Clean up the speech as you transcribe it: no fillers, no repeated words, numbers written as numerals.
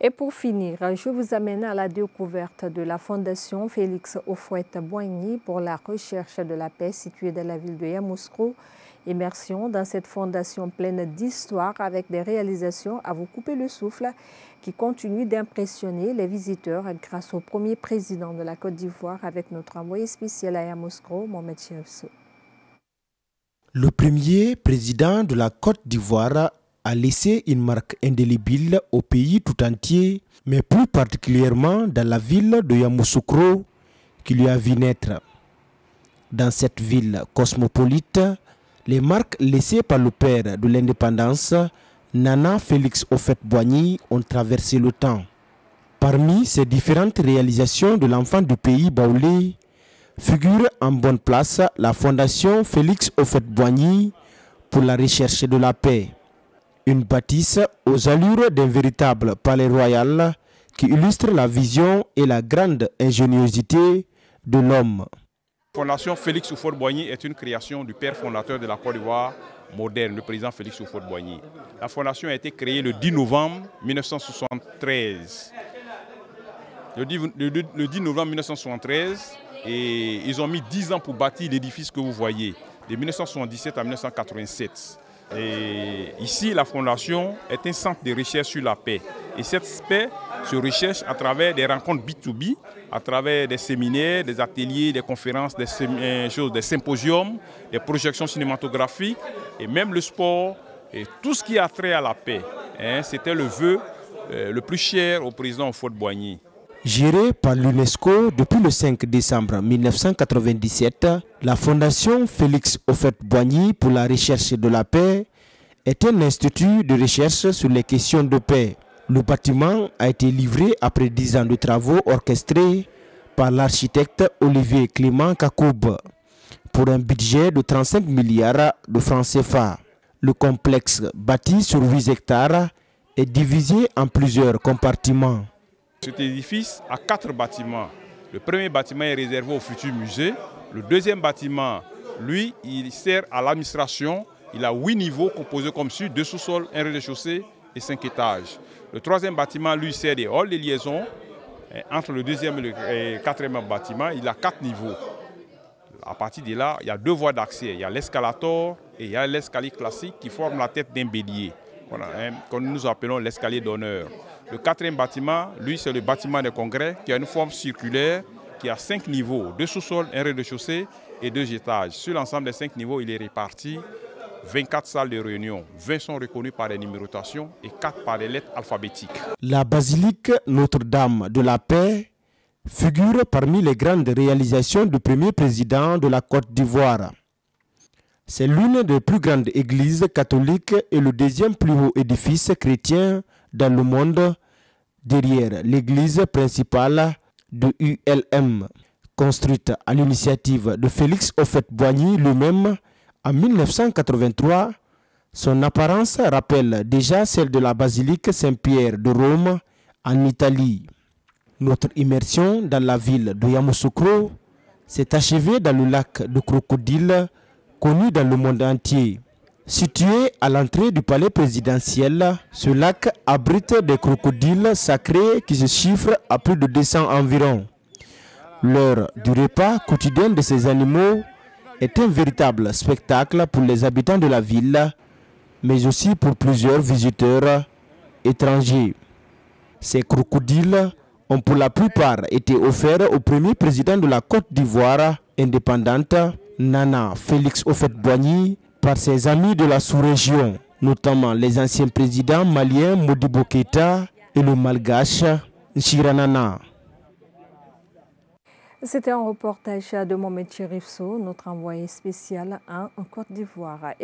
Et pour finir, je vous amène à la découverte de la Fondation Félix Houphouët-Boigny pour la recherche de la paix située dans la ville de Yamoussoukro. Immersion dans cette fondation pleine d'histoire avec des réalisations à vous couper le souffle qui continuent d'impressionner les visiteurs grâce au premier président de la Côte d'Ivoire avec notre envoyé spécial à Yamoussoukro, Mohamed Chefso. Le premier président de la Côte d'Ivoire a laissé une marque indélébile au pays tout entier, mais plus particulièrement dans la ville de Yamoussoukro qui lui a vu naître. Dans cette ville cosmopolite, les marques laissées par le père de l'indépendance, Nana Félix Houphouët-Boigny, ont traversé le temps. Parmi ces différentes réalisations de l'enfant du pays baoulé, figure en bonne place la Fondation Félix Houphouët-Boigny pour la recherche de la paix. Une bâtisse aux allures d'un véritable palais royal qui illustre la vision et la grande ingéniosité de l'homme. La Fondation Félix Houphouët-Boigny est une création du père fondateur de la Côte d'Ivoire moderne, le président Félix Houphouët-Boigny. La fondation a été créée le 10 novembre 1973. Le 10 novembre 1973, et ils ont mis 10 ans pour bâtir l'édifice que vous voyez, de 1977 à 1987. Et ici, la fondation est un centre de recherche sur la paix. Et cette paix se recherche à travers des rencontres B2B, à travers des séminaires, des ateliers, des conférences, des symposiums, des projections cinématographiques et même le sport et tout ce qui a trait à la paix. C'était le vœu le plus cher au président Houphouët-Boigny. Gérée par l'UNESCO depuis le 5 décembre 1997, la Fondation Félix Houphouët-Boigny pour la recherche de la paix est un institut de recherche sur les questions de paix. Le bâtiment a été livré après 10 ans de travaux orchestrés par l'architecte Olivier Clément Kakoub pour un budget de 35 milliards de francs CFA. Le complexe, bâti sur 8 hectares, est divisé en plusieurs compartiments. Cet édifice a 4 bâtiments. Le premier bâtiment est réservé au futur musée. Le deuxième bâtiment, lui, il sert à l'administration. Il a 8 niveaux composés comme suit, 2 sous-sols, 1 rez-de-chaussée et 5 étages. Le troisième bâtiment, lui, sert des halls de liaison. Entre le deuxième et le quatrième bâtiment, il a 4 niveaux. À partir de là, il y a 2 voies d'accès. Il y a l'escalator et il y a l'escalier classique qui forme la tête d'un bélier, que nous appelons l'escalier d'honneur. Le quatrième bâtiment, lui, c'est le bâtiment de congrès qui a une forme circulaire, qui a 5 niveaux, 2 sous-sols, 1 rez-de-chaussée et 2 étages. Sur l'ensemble des 5 niveaux, il est réparti 24 salles de réunion. 20 sont reconnues par des numérotations et 4 par des lettres alphabétiques. La basilique Notre-Dame de la Paix figure parmi les grandes réalisations du premier président de la Côte d'Ivoire. C'est l'une des plus grandes églises catholiques et le deuxième plus haut édifice chrétien dans le monde, derrière l'église principale de ULM, construite à l'initiative de Félix Houphouët-Boigny lui-même en 1983. Son apparence rappelle déjà celle de la basilique Saint-Pierre de Rome en Italie. Notre immersion dans la ville de Yamoussoukro s'est achevée dans le lac de crocodile connu dans le monde entier. Situé à l'entrée du palais présidentiel, ce lac abrite des crocodiles sacrés qui se chiffrent à plus de 200 environ. L'heure du repas quotidien de ces animaux est un véritable spectacle pour les habitants de la ville, mais aussi pour plusieurs visiteurs étrangers. Ces crocodiles ont pour la plupart été offerts au premier président de la Côte d'Ivoire indépendante, Nana Félix Houphouët-Boigny, par ses amis de la sous-région, notamment les anciens présidents maliens Modibo Keïta et le malgache Nchiranana. C'était un reportage de Mohamed Chefso, notre envoyé spécial en Côte d'Ivoire.